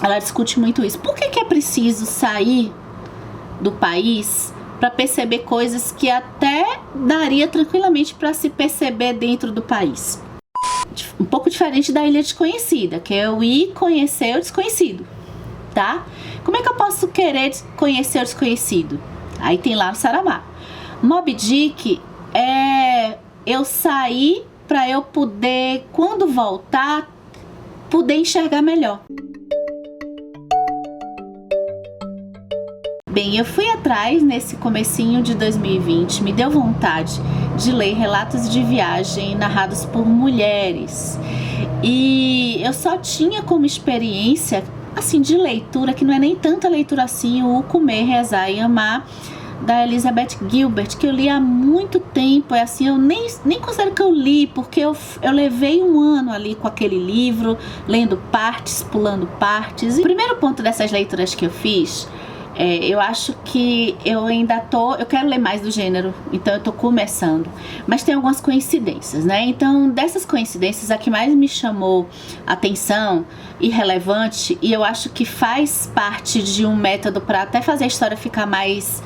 ela discute muito isso. Por que é preciso sair do país para perceber coisas que até daria tranquilamente para se perceber dentro do país? Um pouco diferente da Ilha Desconhecida, que é eu ir conhecer o desconhecido, tá? Como é que eu posso querer conhecer o desconhecido? Aí tem lá no Saramá. Moby Dick é eu sair para eu poder, quando voltar, poder enxergar melhor. Bem, eu fui atrás nesse comecinho de 2020, me deu vontade de ler relatos de viagem narrados por mulheres. E eu só tinha como experiência, assim, de leitura, que não é nem tanta leitura assim, o Comer, Rezar e Amar, da Elizabeth Gilbert, que eu li há muito tempo. É assim, eu nem considero que eu li, porque eu levei um ano ali com aquele livro, lendo partes, pulando partes. E o primeiro ponto dessas leituras que eu fiz, eu acho que eu quero ler mais do gênero, então eu tô começando, mas tem algumas coincidências, né? Então, dessas coincidências, a que mais me chamou atenção e relevante, e eu acho que faz parte de um método para até fazer a história ficar mais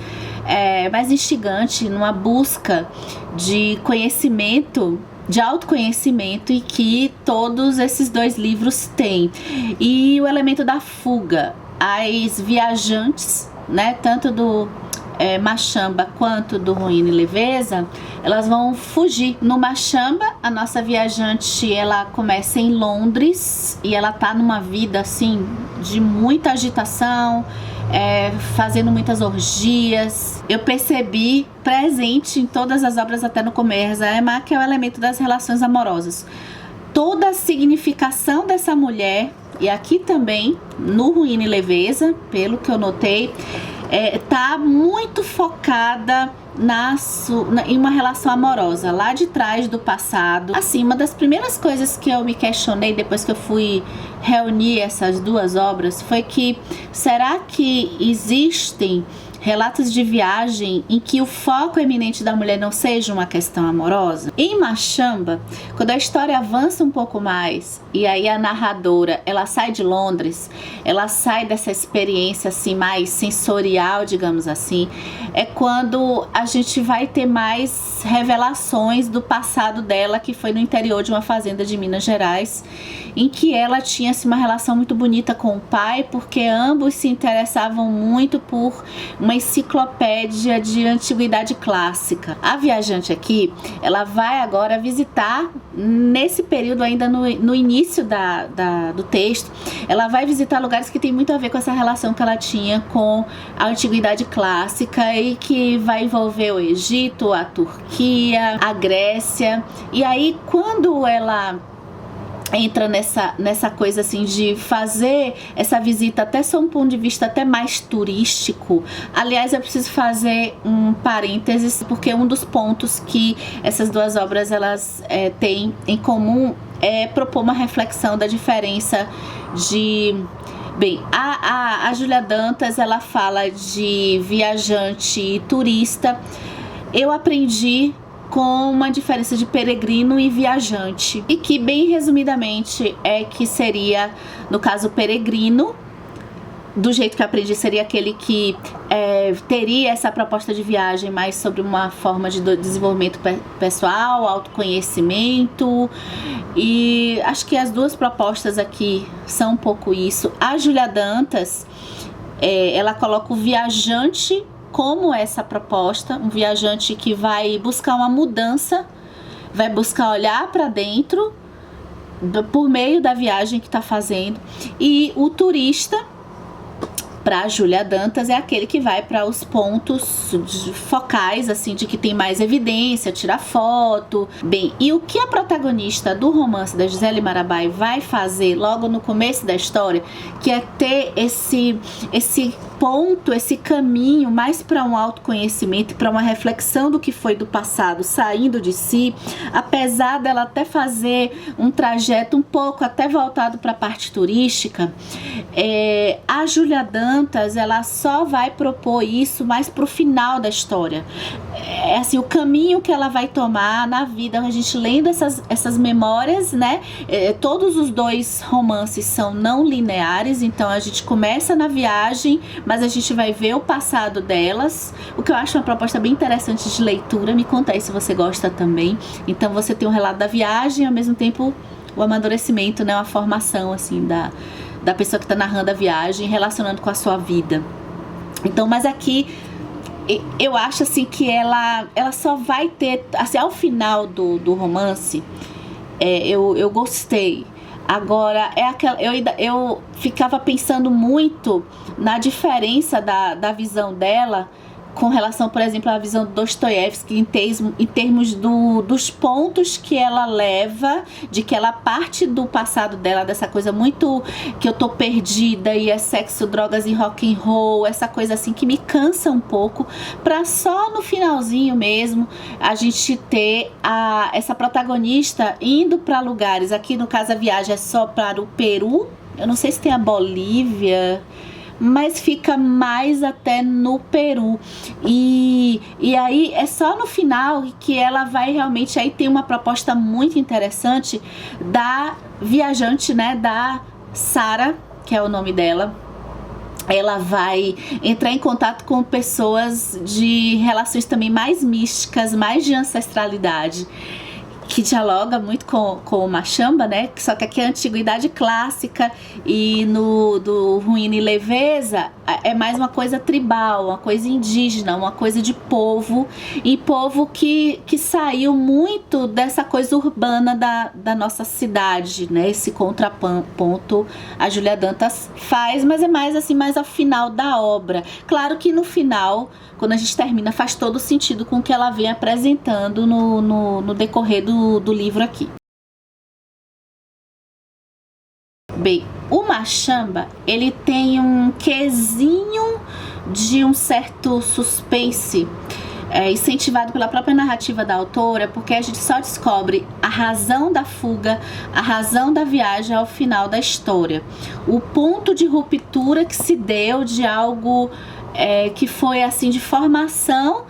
instigante, numa busca de conhecimento, de autoconhecimento, e que todos esses dois livros têm. E o elemento da fuga. As viajantes, né, tanto do Machamba quanto do Ruína e Leveza, elas vão fugir. No Machamba, a nossa viajante, ela começa em Londres e ela tá numa vida assim de muita agitação, fazendo muitas orgias. Eu percebi presente em todas as obras, até no Comer, Rezar e Amar, que é o elemento das relações amorosas. Toda a significação dessa mulher, e aqui também no Ruína e Leveza, pelo que eu notei, tá muito focada em uma relação amorosa lá de trás do passado. Assim, uma das primeiras coisas que eu me questionei depois que eu fui reunir essas duas obras foi que, será que existem relatos de viagem em que o foco eminente da mulher não seja uma questão amorosa? Em Machamba, quando a história avança um pouco mais e aí a narradora, ela sai de Londres, ela sai dessa experiência assim mais sensorial, digamos assim, é quando a gente vai ter mais revelações do passado dela, que foi no interior de uma fazenda de Minas Gerais, em que ela tinha assim, uma relação muito bonita com o pai, porque ambos se interessavam muito por uma enciclopédia de antiguidade clássica. A viajante aqui, ela vai agora visitar, nesse período ainda no início do texto, ela vai visitar lugares que tem muito a ver com essa relação que ela tinha com a antiguidade clássica, e que vai envolver o Egito, a Turquia, a Grécia. E aí, quando ela entra nessa coisa assim de fazer essa visita até sob um ponto de vista até mais turístico. Aliás, eu preciso fazer um parênteses, porque um dos pontos que essas duas obras elas têm em comum é propor uma reflexão da diferença de... Bem, a Júlia Dantas, ela fala de viajante e turista. Eu aprendi com uma diferença de peregrino e viajante, e que, bem resumidamente, que seria, no caso, peregrino, do jeito que eu aprendi, seria aquele que teria essa proposta de viagem mais sobre uma forma de desenvolvimento pessoal, autoconhecimento, e acho que as duas propostas aqui são um pouco isso. A Júlia Dantas, ela coloca o viajante como essa proposta, um viajante que vai buscar uma mudança, vai buscar olhar para dentro por meio da viagem que está fazendo. E o turista, para Júlia Dantas, é aquele que vai para os pontos focais, assim, de que tem mais evidência, tirar foto. Bem, e o que a protagonista do romance da Gisele Marabai vai fazer logo no começo da história, que é ter esse ponto, esse caminho mais para um autoconhecimento e para uma reflexão do que foi do passado, saindo de si, apesar dela até fazer um trajeto um pouco até voltado para a parte turística. A Júlia Dantas, ela só vai propor isso mais pro final da história. é assim, o caminho que ela vai tomar na vida, a gente lendo essas memórias, né? Todos os dois romances são não lineares, então a gente começa na viagem, mas a gente vai ver o passado delas, o que eu acho uma proposta bem interessante de leitura. Me conta aí se você gosta também. Então você tem um relato da viagem, ao mesmo tempo o amadurecimento, né? Uma formação, assim, da pessoa que está narrando a viagem, relacionando com a sua vida. Então, mas aqui eu acho assim que ela só vai ter, assim, ao final do romance, eu gostei. Agora, eu ficava pensando muito na diferença da visão dela com relação, por exemplo, à visão do Dostoiévski em termos dos pontos que ela leva, de que ela parte do passado dela, dessa coisa muito que eu tô perdida e é sexo, drogas e rock and roll, essa coisa assim que me cansa um pouco, pra só no finalzinho mesmo a gente ter essa protagonista indo pra lugares. Aqui no caso a viagem é só para o Peru, eu não sei se tem a Bolívia, mas fica mais até no Peru. E aí é só no final que ela vai realmente, aí tem uma proposta muito interessante da viajante, né, da Sara, que é o nome dela. Ela vai entrar em contato com pessoas de relações também mais místicas, mais de ancestralidade, que dialoga muito com o Machamba, né? Só que aqui é a antiguidade clássica, e do Ruína e Leveza é mais uma coisa tribal, uma coisa indígena, uma coisa de povo, e povo que saiu muito dessa coisa urbana da nossa cidade, né? Esse contraponto a Júlia Dantas faz, mas é mais assim, mais ao final da obra. Claro que no final, quando a gente termina, faz todo sentido com o que ela vem apresentando no decorrer do livro aqui. Bem, o Machamba, ele tem um quesinho de um certo suspense, incentivado pela própria narrativa da autora, porque a gente só descobre a razão da fuga, a razão da viagem ao final da história. O ponto de ruptura que se deu de algo que foi assim de formação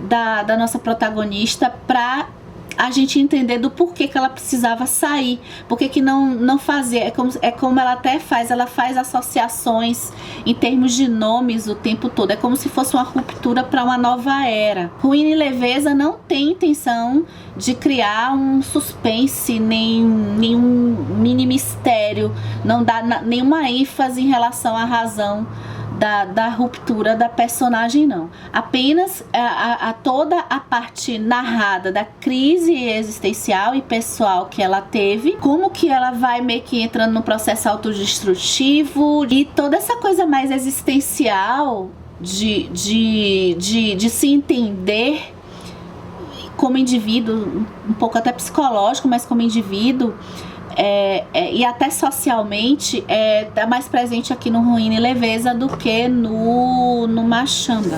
da nossa protagonista, para a gente entender do porquê que ela precisava sair, porquê que não fazia, é como ela até faz, ela faz associações em termos de nomes o tempo todo, é como se fosse uma ruptura para uma nova era. Ruína e Leveza não tem intenção de criar um suspense, nenhum mini mistério, não dá nenhuma ênfase em relação à razão da ruptura da personagem, não. Apenas toda a parte narrada da crise existencial e pessoal que ela teve, como que ela vai meio que entrando no processo autodestrutivo, e toda essa coisa mais existencial de se entender como indivíduo, um pouco até psicológico, mas como indivíduo, e até socialmente, tá mais presente aqui no Ruína e Leveza do que no Machamba.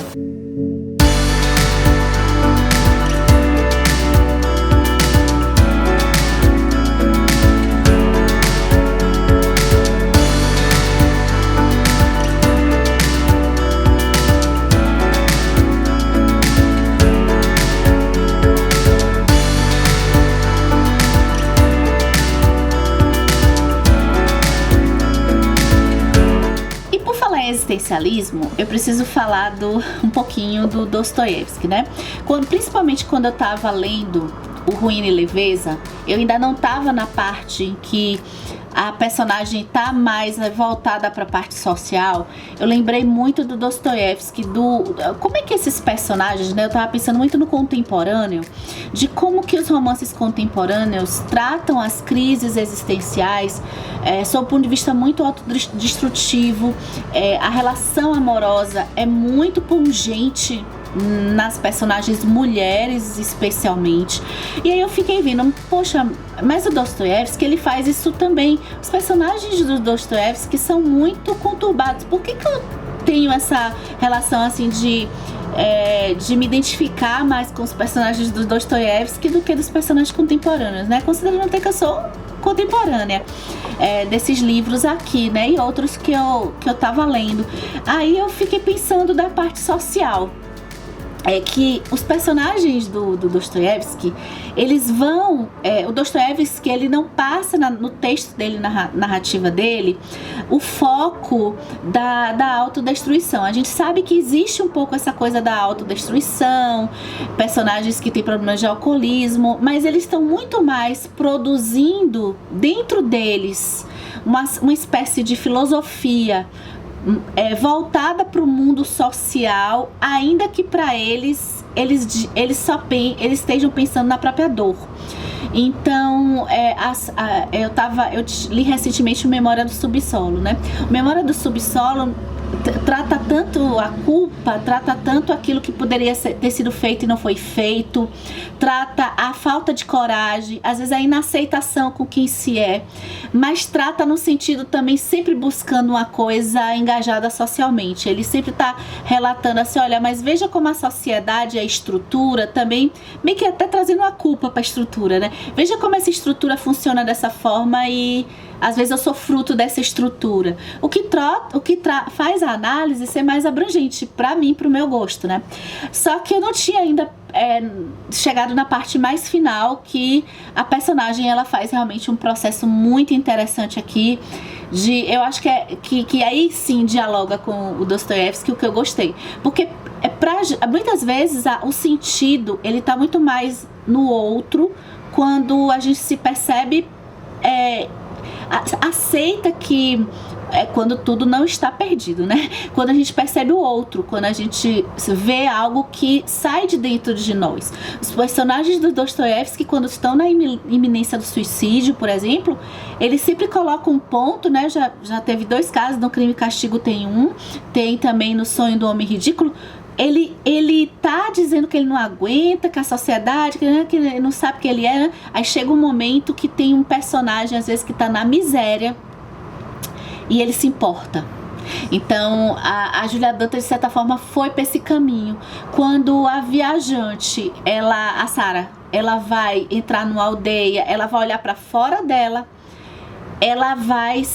Existencialismo, eu preciso falar um pouquinho do Dostoiévski, né? Principalmente quando eu tava lendo o Ruína e Leveza, eu ainda não tava na parte em que a personagem tá mais voltada para a parte social. Eu lembrei muito do Dostoiévski, como é que esses personagens, né? Eu tava pensando muito no contemporâneo, de como que os romances contemporâneos tratam as crises existenciais, sob um ponto de vista muito autodestrutivo. A relação amorosa é muito pungente nas personagens mulheres, especialmente. E aí eu fiquei vendo, poxa, mas o Dostoiévski, ele faz isso também. Os personagens do Dostoiévski são muito conturbados. Por que eu tenho essa relação assim de me identificar mais com os personagens do Dostoiévski do que dos personagens contemporâneos, né? Considerando até que eu sou contemporânea desses livros aqui, né? E outros que eu tava lendo. Aí eu fiquei pensando da parte social. é que os personagens do Dostoiévski, eles vão... o Dostoiévski, ele não passa no texto dele, na narrativa dele, o foco da autodestruição. A gente sabe que existe um pouco essa coisa da autodestruição, personagens que têm problemas de alcoolismo, mas eles estão muito mais produzindo dentro deles uma espécie de filosofia voltada para o mundo social, ainda que para eles estejam pensando na própria dor. Então, eu li recentemente o Memória do Subsolo, né? O Memória do Subsolo trata tanto a culpa, trata tanto aquilo que poderia ter sido feito e não foi feito, trata a falta de coragem, às vezes a inaceitação com quem se é, mas trata no sentido também sempre buscando uma coisa engajada socialmente. Ele sempre está relatando assim, olha, mas veja como a sociedade, a estrutura também, meio que até trazendo uma culpa para a estrutura, né? Veja como essa estrutura funciona dessa forma e às vezes eu sou fruto dessa estrutura. O que faz a análise ser mais abrangente para mim, para o meu gosto, né? Só que eu não tinha ainda chegado na parte mais final, que a personagem ela faz realmente um processo muito interessante aqui. Eu acho que aí sim dialoga com o Dostoiévski, o que eu gostei. Porque muitas vezes o sentido ele tá muito mais no outro, quando a gente se percebe... aceita que quando tudo não está perdido, né? Quando a gente percebe o outro, quando a gente vê algo que sai de dentro de nós. Os personagens do Dostoiévski, quando estão na iminência do suicídio, por exemplo, eles sempre colocam um ponto, né? Já teve 2 casos, no Crime e Castigo tem um, tem também no Sonho do Homem Ridículo. Ele tá dizendo que ele não aguenta, que a sociedade, que ele não sabe quem ele é, né? Aí chega um momento que tem um personagem, às vezes, que tá na miséria e ele se importa. Então, a Julia Dantas, de certa forma, foi para esse caminho. Quando a viajante, a Sarah, ela vai entrar numa aldeia, ela vai olhar para fora dela, ela vai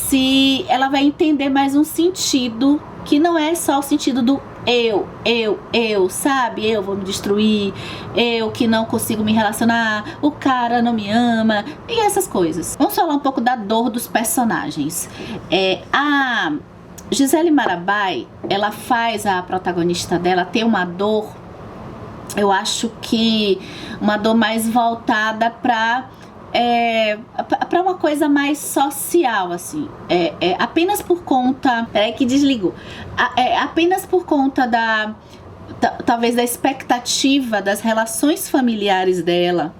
entender mais um sentido, que não é só o sentido do eu, sabe? Eu vou me destruir, eu que não consigo me relacionar, o cara não me ama, e essas coisas. Vamos falar um pouco da dor dos personagens. A Gisele Marabai, ela faz a protagonista dela ter uma dor, eu acho que uma dor mais voltada para uma coisa mais social, assim. Apenas por conta... Peraí que desligou. Apenas por conta talvez da expectativa das relações familiares dela,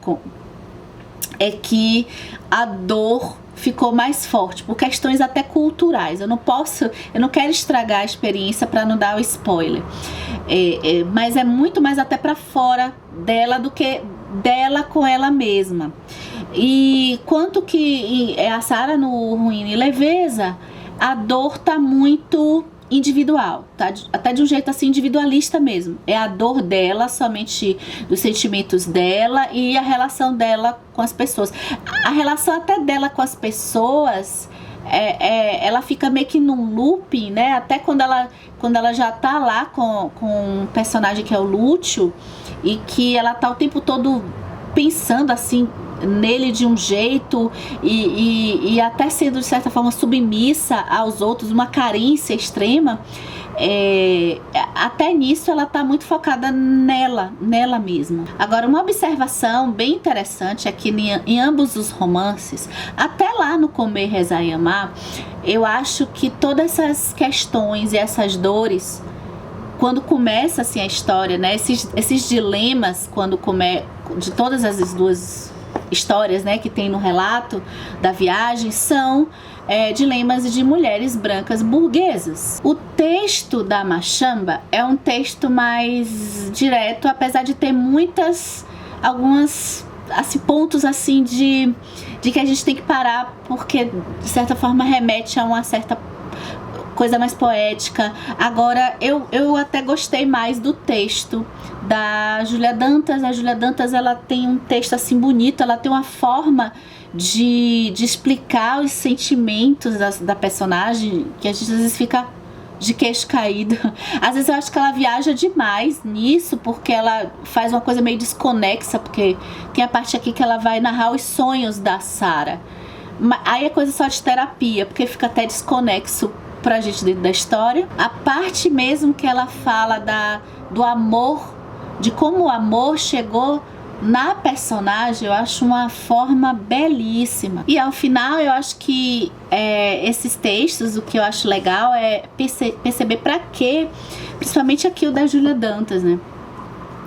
é que a dor ficou mais forte, por questões até culturais. Eu não quero estragar a experiência para não dar o spoiler. Mas é muito mais até para fora dela do que dela com ela mesma. E quanto que a Sarah no Ruína e Leveza, a dor tá muito individual, tá? Até de um jeito assim individualista mesmo. É a dor dela, somente dos sentimentos dela e a relação dela com as pessoas. A relação até dela com as pessoas, ela fica meio que num looping, né? Até quando ela já tá lá com um personagem que é o Lúcio, e que ela tá o tempo todo pensando assim nele de um jeito e até sendo de certa forma submissa aos outros, uma carência extrema. Até nisso ela tá muito focada nela mesma. Agora, uma observação bem interessante é que em ambos os romances, até lá no Comer, Rezar e Amar, eu acho que todas essas questões e essas dores, quando começa assim a história, né, esses dilemas, de todas as 2 histórias, né, que tem no relato da viagem, são dilemas de mulheres brancas burguesas. O texto da Machamba é um texto mais direto, apesar de ter algumas assim, pontos assim de que a gente tem que parar, porque de certa forma remete a uma certa coisa mais poética. Agora, eu até gostei mais do texto da Julia Dantas. A Julia Dantas, ela tem um texto assim bonito, ela tem uma forma de explicar os sentimentos da personagem, que a gente às vezes fica, de queixo caído. Às vezes eu acho que ela viaja demais nisso, porque ela faz uma coisa meio desconexa, porque tem a parte aqui que ela vai narrar os sonhos da Sarah. Aí é coisa só de terapia, porque fica até desconexo pra gente dentro da história. A parte mesmo que ela fala do amor, de como o amor chegou na personagem, eu acho uma forma belíssima. E ao final eu acho que esses textos, o que eu acho legal é perceber pra quê, principalmente aqui o da Júlia Dantas, né?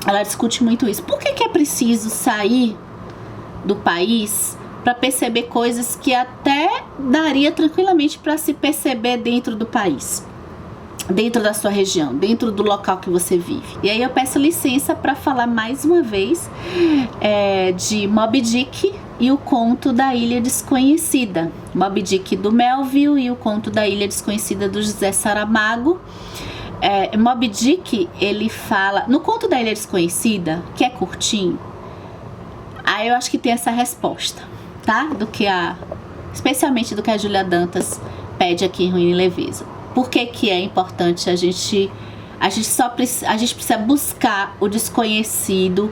Ela discute muito isso. Por que é preciso sair do país para perceber coisas que até daria tranquilamente para se perceber dentro do país, dentro da sua região, dentro do local que você vive? E aí eu peço licença para falar mais uma vez de Moby Dick e o Conto da Ilha Desconhecida. Moby Dick do Melville e o Conto da Ilha Desconhecida do José Saramago. Moby Dick, ele fala no Conto da Ilha Desconhecida, que é curtinho, aí eu acho que tem essa resposta, tá? Especialmente do que a Júlia Dantas pede aqui em Ruína e Leveza. Por que é importante a gente precisa buscar o desconhecido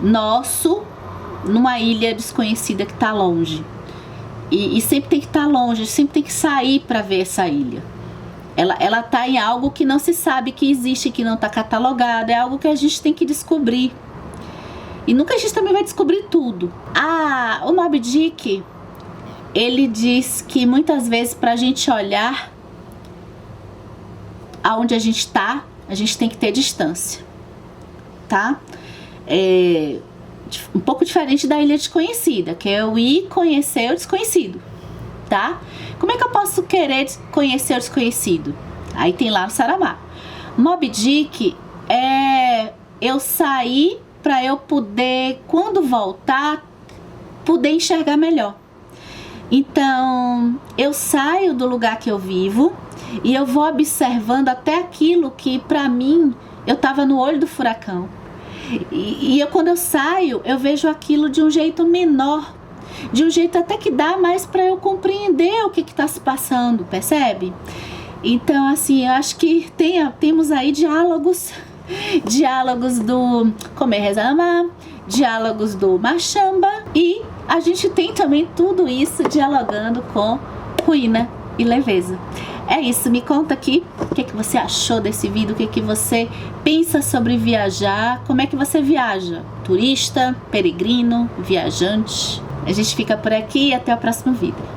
nosso numa ilha desconhecida que está longe. E sempre tem que estar longe, sempre tem que sair para ver essa ilha. Ela tá em algo que não se sabe que existe, que não está catalogado, é algo que a gente tem que descobrir. E nunca a gente também vai descobrir tudo. O Moby Dick, ele diz que muitas vezes para a gente olhar aonde a gente está, a gente tem que ter distância, tá? Um pouco diferente da Ilha Desconhecida, que é eu ir conhecer o desconhecido, tá? Como é que eu posso querer conhecer o desconhecido? Aí tem lá no Saramago. Moby Dick eu sair para eu poder, quando voltar, poder enxergar melhor. Então, eu saio do lugar que eu vivo e eu vou observando até aquilo que, para mim, eu estava no olho do furacão. Quando eu saio, eu vejo aquilo de um jeito menor, de um jeito até que dá mais para eu compreender o que está se passando, percebe? Então, assim, eu acho que temos aí diálogos do Comer, Rezar, Amar, diálogos do Machamba, e a gente tem também tudo isso dialogando com Ruína e Leveza. É isso, me conta aqui o que você achou desse vídeo, o que você pensa sobre viajar, como é que você viaja? Turista, peregrino, viajante? A gente fica por aqui e até o próximo vídeo.